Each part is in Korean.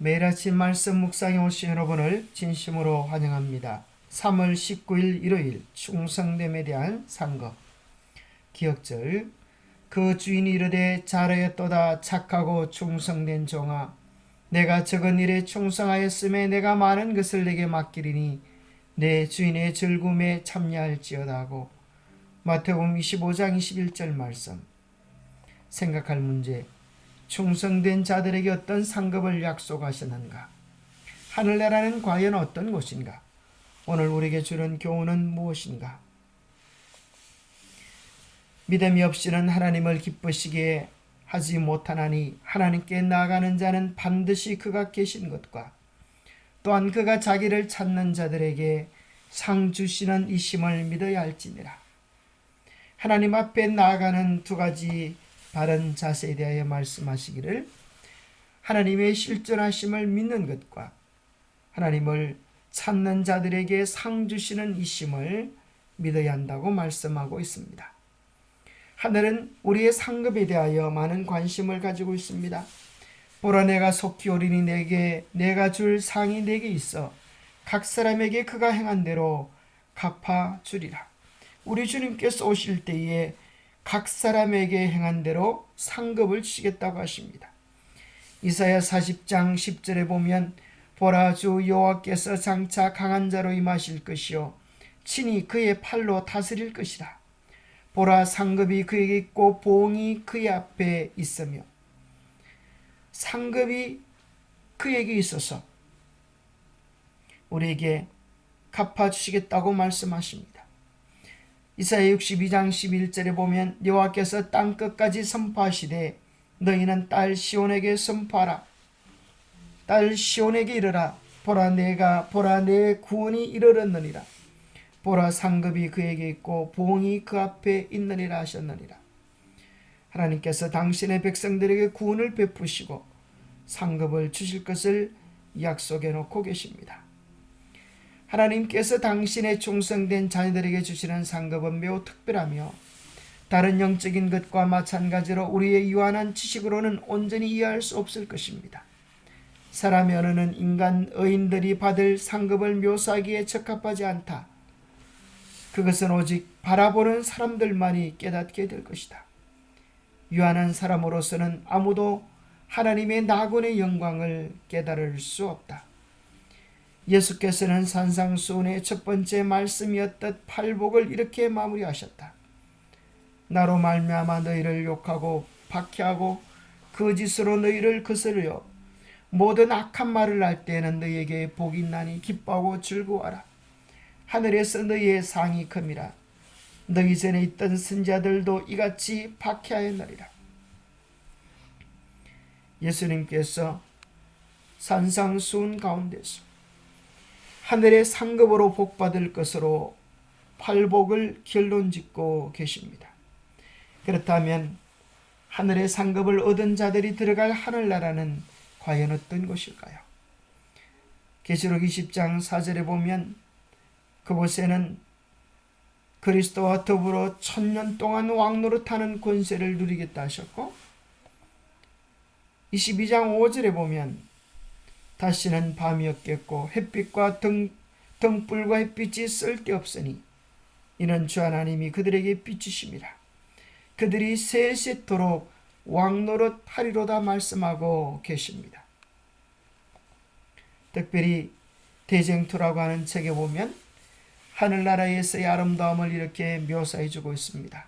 매일 아침 말씀 묵상에 오신 여러분을 진심으로 환영합니다. 3월 19일 일요일 충성됨에 대한 상거 기억절. 그 주인이 이르되 잘하였도다 착하고 충성된 종아, 내가 적은 일에 충성하였음에 내가 많은 것을 내게 맡기리니 내 주인의 즐거움에 참여할지어다 하고, 마태복음 25장 21절 말씀. 생각할 문제: 충성된 자들에게 어떤 상급을 약속하셨는가? 하늘나라는 과연 어떤 곳인가? 오늘 우리에게 주는 교훈은 무엇인가? 믿음이 없이는 하나님을 기쁘시게 하지 못하나니, 하나님께 나아가는 자는 반드시 그가 계신 것과 또한 그가 자기를 찾는 자들에게 상 주시는 이심을 믿어야 할지니라. 하나님 앞에 나아가는 두 가지 바른 자세에 대하여 말씀하시기를, 하나님의 실존하심을 믿는 것과 하나님을 찾는 자들에게 상 주시는 이심을 믿어야 한다고 말씀하고 있습니다. 하늘은 우리의 상급에 대하여 많은 관심을 가지고 있습니다. 보라, 내가 속히 오리니 내가 줄 상이 내게 있어 각 사람에게 그가 행한 대로 갚아주리라. 우리 주님께서 오실 때에 각 사람에게 행한 대로 상급을 주시겠다고 하십니다. 이사야 40장 10절에 보면, 보라, 주 여호와께서 장차 강한 자로 임하실 것이요 친히 그의 팔로 다스릴 것이라. 보라, 상급이 그에게 있고 보응이 그의 앞에 있으며. 상급이 그에게 있어서 우리에게 갚아주시겠다고 말씀하십니다. 이사야 62장 11절에 보면, 여호와께서 땅끝까지 선포하시되 너희는 딸 시온에게 선포하라. 딸 시온에게 이르라. 보라, 내 구원이 이르렀느니라. 보라, 상급이 그에게 있고 보응이 그 앞에 있느니라 하셨느니라. 하나님께서 당신의 백성들에게 구원을 베푸시고 상급을 주실 것을 약속해 놓고 계십니다. 하나님께서 당신의 충성된 자녀들에게 주시는 상급은 매우 특별하며, 다른 영적인 것과 마찬가지로 우리의 유한한 지식으로는 온전히 이해할 수 없을 것입니다. 사람의 언어는 인간 의인들이 받을 상급을 묘사하기에 적합하지 않다. 그것은 오직 바라보는 사람들만이 깨닫게 될 것이다. 유한한 사람으로서는 아무도 하나님의 낙원의 영광을 깨달을 수 없다. 예수께서는 산상수훈의 첫 번째 말씀이었듯 팔복을 이렇게 마무리하셨다. 나로 말미암아 너희를 욕하고 박해하고 거짓으로 너희를 거스르려 모든 악한 말을 할 때에는 너희에게 복이 있나니 기뻐하고 즐거워하라. 하늘에서 너희의 상이 큼이라. 너희 전에 있던 선지자들도 이같이 박해하였느니라. 예수님께서 산상수훈 가운데서 하늘의 상급으로 복받을 것으로 팔복을 결론짓고 계십니다. 그렇다면 하늘의 상급을 얻은 자들이 들어갈 하늘나라는 과연 어떤 곳일까요? 계시록 20장 4절에 보면, 그곳에는 그리스도와 더불어 1000년 동안 왕노릇하는 권세를 누리겠다 하셨고, 22장 5절에 보면 다시는 밤이 없겠고 햇빛과 등불과 햇빛이 쓸데없으니 이는 주 하나님이 그들에게 비추심이라. 그들이 세세토록 왕노릇 하리로다 말씀하고 계십니다. 특별히 대쟁투라고 하는 책에 보면 하늘나라에서의 아름다움을 이렇게 묘사해주고 있습니다.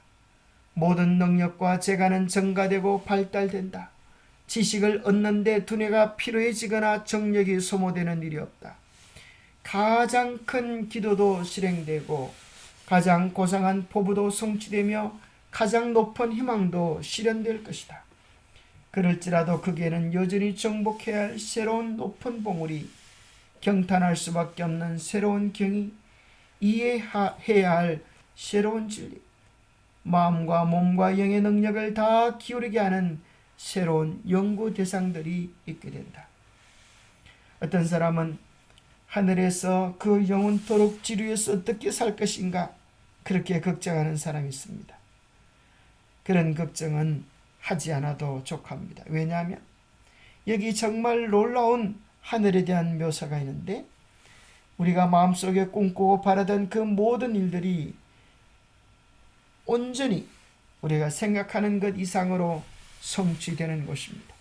모든 능력과 재간은 증가되고 발달된다. 지식을 얻는데 두뇌가 피로해지거나 정력이 소모되는 일이 없다. 가장 큰 기도도 실행되고 가장 고상한 포부도 성취되며 가장 높은 희망도 실현될 것이다. 그럴지라도 거기에는 여전히 정복해야 할 새로운 높은 봉우리, 경탄할 수밖에 없는 새로운 경이, 이해해야 할 새로운 진리, 마음과 몸과 영의 능력을 다 기울이게 하는 새로운 연구 대상들이 있게 된다. 어떤 사람은 하늘에서 그 영원토록 지루해서 어떻게 살 것인가, 그렇게 걱정하는 사람이 있습니다. 그런 걱정은 하지 않아도 족합니다. 왜냐하면 여기 정말 놀라운 하늘에 대한 묘사가 있는데, 우리가 마음속에 꿈꾸고 바라던 그 모든 일들이 온전히 우리가 생각하는 것 이상으로 성취되는 것입니다.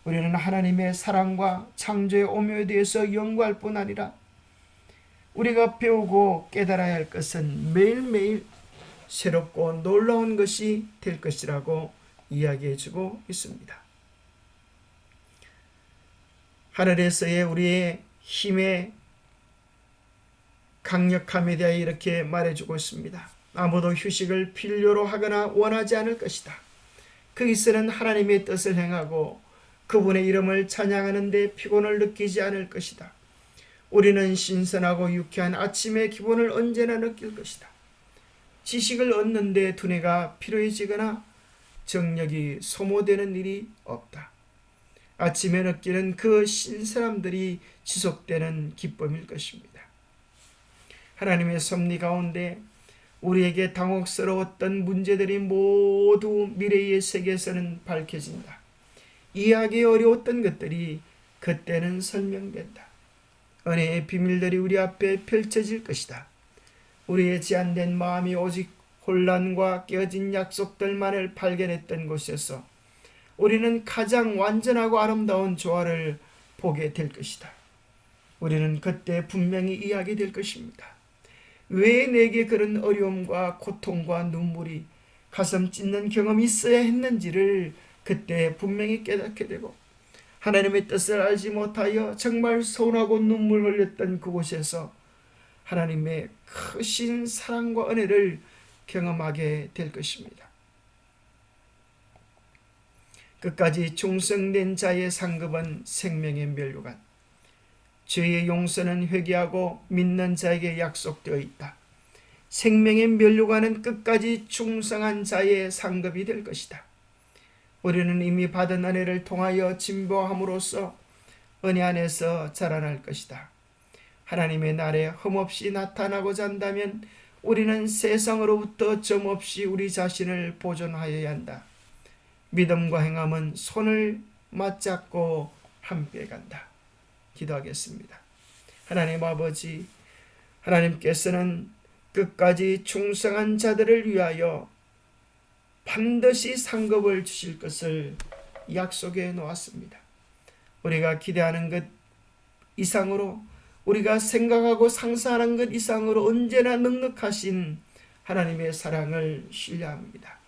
우리는 하나님의 사랑과 창조의 오묘에 대해서 연구할 뿐 아니라 우리가 배우고 깨달아야 할 것은 매일매일 새롭고 놀라운 것이 될 것이라고 이야기해주고 있습니다. 하늘에서의 우리의 힘의 강력함에 대하여 이렇게 말해주고 있습니다. 아무도 휴식을 필요로 하거나 원하지 않을 것이다. 거기서는 하나님의 뜻을 행하고 그분의 이름을 찬양하는 데 피곤을 느끼지 않을 것이다. 우리는 신선하고 유쾌한 아침의 기분을 언제나 느낄 것이다. 지식을 얻는 데 두뇌가 피로해지거나 정력이 소모되는 일이 없다. 아침에 느끼는 그 신선함들이 지속되는 기쁨일 것입니다. 하나님의 섭리 가운데 우리에게 당혹스러웠던 문제들이 모두 미래의 세계에서는 밝혀진다. 이해하기 어려웠던 것들이 그때는 설명된다. 은혜의 비밀들이 우리 앞에 펼쳐질 것이다. 우리의 제한된 마음이 오직 혼란과 깨어진 약속들만을 발견했던 곳에서 우리는 가장 완전하고 아름다운 조화를 보게 될 것이다. 우리는 그때 분명히 이해하게 될 것입니다. 왜 내게 그런 어려움과 고통과 눈물이 가슴 찢는 경험이 있어야 했는지를 그때 분명히 깨닫게 되고, 하나님의 뜻을 알지 못하여 정말 서운하고 눈물 흘렸던 그곳에서 하나님의 크신 사랑과 은혜를 경험하게 될 것입니다. 끝까지 충성된 자의 상급은 생명의 면류관, 죄의 용서는 회개하고 믿는 자에게 약속되어 있다. 생명의 면류관은 끝까지 충성한 자의 상급이 될 것이다. 우리는 이미 받은 은혜를 통하여 진보함으로써 은혜 안에서 자라날 것이다. 하나님의 날에 흠없이 나타나고자 한다면 우리는 세상으로부터 점없이 우리 자신을 보존하여야 한다. 믿음과 행함은 손을 맞잡고 함께 간다. 기도하겠습니다. 하나님 아버지, 하나님께서는 끝까지 충성한 자들을 위하여 반드시 상급을 주실 것을 약속해 놓았습니다. 우리가 기대하는 것 이상으로, 우리가 생각하고 상상하는 것 이상으로 언제나 넉넉하신 하나님의 사랑을 신뢰합니다.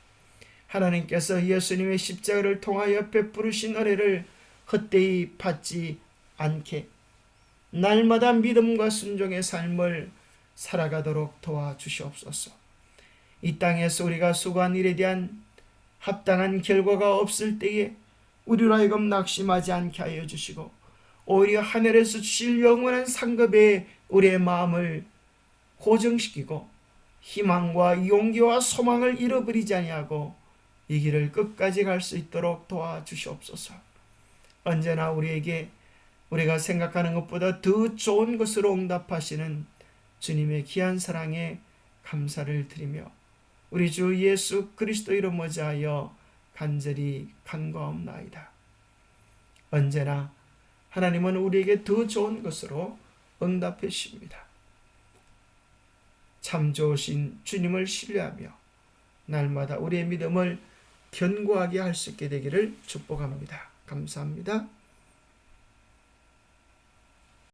하나님께서 예수님의 십자가를 통하여 베푸르신 은혜를 헛되이 받지 않게 날마다 믿음과 순종의 삶을 살아가도록 도와주시옵소서. 이 땅에서 우리가 수고한 일에 대한 합당한 결과가 없을 때에 우리로 하여금 낙심하지 않게 하여 주시고, 오히려 하늘에서 주실 영원한 상급에 우리의 마음을 고정시키고 희망과 용기와 소망을 잃어버리지 아니하고 이 길을 끝까지 갈 수 있도록 도와주시옵소서. 언제나 우리에게 우리가 생각하는 것보다 더 좋은 것으로 응답하시는 주님의 귀한 사랑에 감사를 드리며 우리 주 예수 그리스도 이름 의지하여 간절히 간구하옵나이다. 언제나 하나님은 우리에게 더 좋은 것으로 응답해 주십니다. 참 좋으신 주님을 신뢰하며 날마다 우리의 믿음을 견고하게 할 수 있게 되기를 축복합니다. 감사합니다.